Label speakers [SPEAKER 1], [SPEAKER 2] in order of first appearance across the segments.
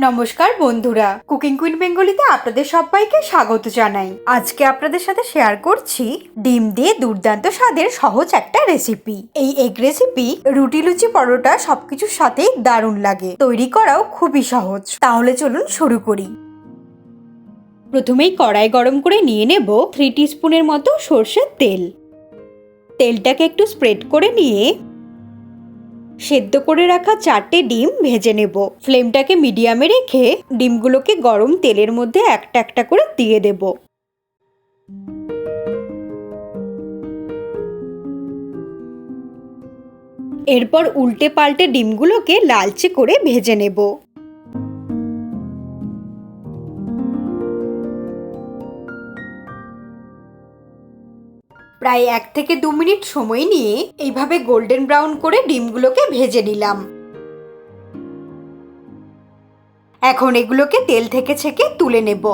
[SPEAKER 1] নমস্কার বন্ধুরা, cooking queen বেঙ্গলিতে আপনাদের সবাইকে স্বাগত জানাই। আজকে আপনাদের সাথে শেয়ার করছি ডিম দিয়ে দুর্দান্ত স্বাদের সহজ একটা রেসিপি। এই এগ রেসিপি রুটি, লুচি, পরোটা সবকিছুর সাথেই দারুণ লাগে। তৈরি করাও খুবই সহজ। তাহলে চলুন শুরু করি। প্রথমেই কড়াই গরম করে নিয়ে নেব 3 টিস্পুনের মতো সরষের তেল। তেলটাকে একটু স্প্রেড করে নিয়ে সেদ্ধ করে রাখা 4টে ডিম ভেজে নেব। ফ্লেমটাকে মিডিয়ামে রেখে ডিমগুলোকে গরম তেলের মধ্যে একটা একটা করে দিয়ে দেব। এরপর উল্টে পাল্টে ডিমগুলোকে লালচে করে ভেজে নেব। প্রায় 1 থেকে 2 মিনিট সময় নিয়ে এইভাবে গোল্ডেন ব্রাউন করে ডিমগুলোকে ভেজে নিলাম। এখন এগুলোকে তেল থেকে ছেঁকে তুলে নেব।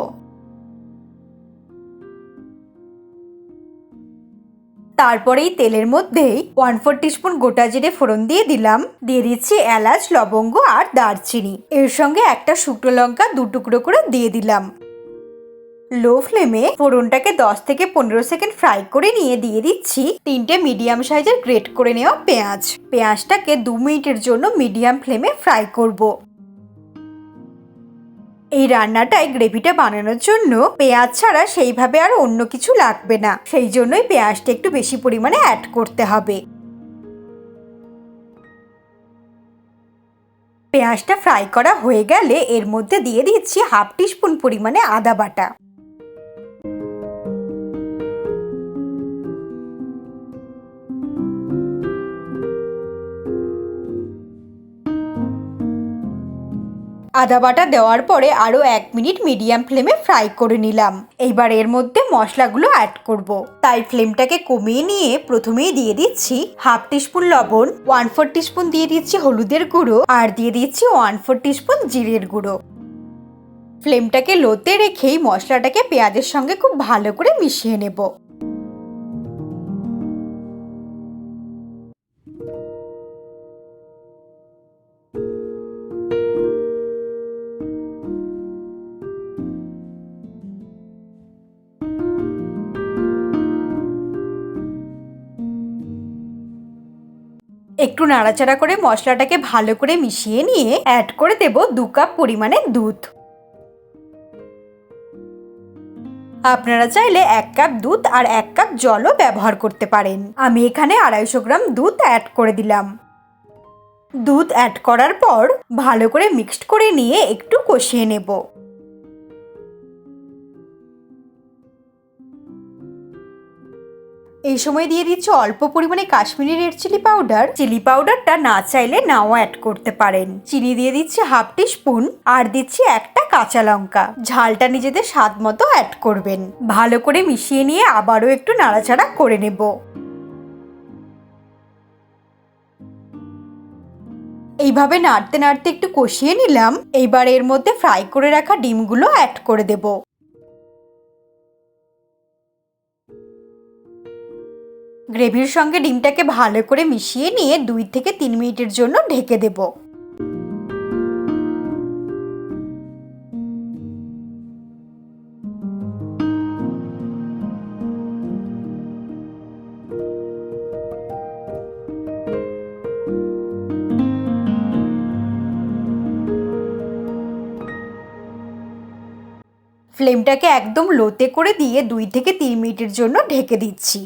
[SPEAKER 1] তারপরেই তেলের মধ্যেই 1/4 টিস্পুন গোটা জিরে ফোড়ন দিয়ে দিলাম। দিয়ে দিচ্ছি এলাচ, লবঙ্গ আর দারচিনি। এর সঙ্গে একটা শুকনো লঙ্কা 2 টুকরো করে দিয়ে দিলাম। লো ফ্লেমে ফোড়নটাকে 10 থেকে 15 সেকেন্ড ফ্রাই করে নিয়ে দিয়ে দিচ্ছি 3টে মিডিয়াম সাইজের গ্রেট করে নেওয়া পেঁয়াজ। পেঁয়াজটাকে 2 মিনিটের জন্য মিডিয়াম ফ্লেমে ফ্রাই করব। এই রান্নাটায় গ্রেভিটা বানানোর জন্য পেঁয়াজ ছাড়া সেইভাবে আর অন্য কিছু লাগবে না, সেই জন্যই পেঁয়াজটা একটু বেশি পরিমাণে অ্যাড করতে হবে। পেঁয়াজটা ফ্রাই করা হয়ে গেলে এর মধ্যে দিয়ে দিচ্ছি 1/2 টিস্পুন পরিমাণে আদা বাটা। আদা বাটা দেওয়ার পরে আরও 1 মিনিট মিডিয়াম ফ্লেমে ফ্রাই করে নিলাম। এইবার এর মধ্যে মশলাগুলো অ্যাড করব। তাই ফ্লেমটাকে কমিয়ে নিয়ে প্রথমেই দিয়ে দিচ্ছি 1/2 টিস্পুন লবণ, 1/4 টিস্পুন দিয়ে দিচ্ছি হলুদের গুঁড়ো আর দিয়ে দিচ্ছি 1/4 টিস্পুন জিরের গুঁড়ো। ফ্লেমটাকে লোতে রেখেই মশলাটাকে পেঁয়াজের সঙ্গে খুব ভালো করে মিশিয়ে নেব। একটু নাড়াচাড়া করে মশলাটাকে ভালো করে মিশিয়ে নিয়ে অ্যাড করে দেব 2 কাপ পরিমাণে দুধ। আপনারা চাইলে 1 কাপ দুধ আর 1 কাপ জলও ব্যবহার করতে পারেন। আমি এখানে 250 গ্রাম দুধ অ্যাড করে দিলাম। দুধ অ্যাড করার পর ভালো করে মিক্সড করে নিয়ে একটু কষিয়ে নেব। এই সময় দিয়ে দিচ্ছি অল্প পরিমাণে Kashmiri red chilli powder. Chilli পাউডারটা না চাইলে নাও অ্যাড করতে পারেন। চিনি দিয়ে দিচ্ছি 1/2 টিস্পুন আর দিচ্ছি একটা কাঁচা লঙ্কা। ঝালটা নিজেদের স্বাদ মতো অ্যাড করবেন। ভালো করে মিশিয়ে নিয়ে আবারও একটু নাড়াচাড়া করে নেব। এইভাবে নাড়তে নাড়তে একটু কষিয়ে নিলাম। এইবার এর মধ্যে ফ্রাই করে রাখা ডিমগুলো অ্যাড করে দেব। গ্রেভির সঙ্গে ডিমটাকে ভালো করে মিশিয়ে নিয়ে 2 থেকে 3 মিনিটের জন্য ঢেকে দেব। ফ্লেমটাকে একদম লোতে করে দিয়ে 2 থেকে 3 মিনিটের জন্য ঢেকে দিচ্ছি।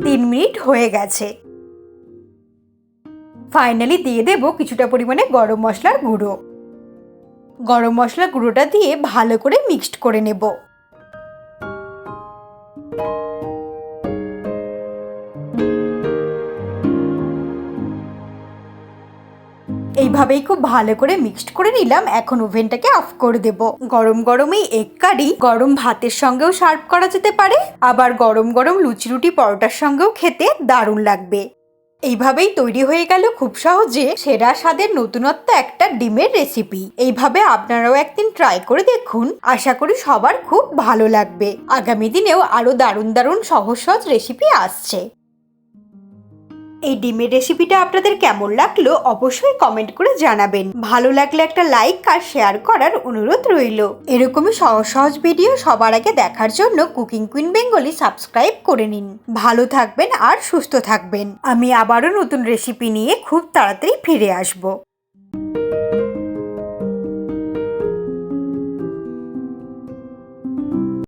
[SPEAKER 1] 3 মিনিট হয়ে গেছে। ফাইনালি দিয়ে দেব কিছুটা পরিমাণে গরম মশলার গুঁড়ো। গরম মশলার গুঁড়োটা দিয়ে ভালো করে মিক্সড করে নেব। এইভাবেই খুব ভালো করে মিক্সড করে নিলাম। এখন ওভেনটাকে অফ করে দেব। গরম গরম এই এগ কারি গরম ভাতের সঙ্গেও সার্ভ করা যেতে পারে, আবার গরম গরম লুচি, রুটি, পরোটার সঙ্গেও খেতে দারুণ লাগবে। এইভাবেই তৈরি হয়ে গেল খুব সহজে সেরা স্বাদের নতুনত্ব একটা ডিমের রেসিপি। এইভাবে আপনারাও একদিন ট্রাই করে দেখুন। আশা করি সবার খুব ভালো লাগবে। আগামী দিনেও আরো দারুণ দারুণ সহজ সহজ রেসিপি আসছে। এই ডিমের রেসিপিটা আপনাদের কেমন লাগলো অবশ্যই কমেন্ট করে জানাবেন। ভালো লাগলে একটা লাইক আর শেয়ার করার অনুরোধ রইল। এরকমই সহজ সহজ ভিডিও সবার আগে দেখার জন্য কুকিং কুইন বেঙ্গলি সাবস্ক্রাইব করে নিন। ভালো থাকবেন আর সুস্থ থাকবেন। আমি আবারও নতুন রেসিপি নিয়ে খুব তাড়াতাড়ি ফিরে আসবো।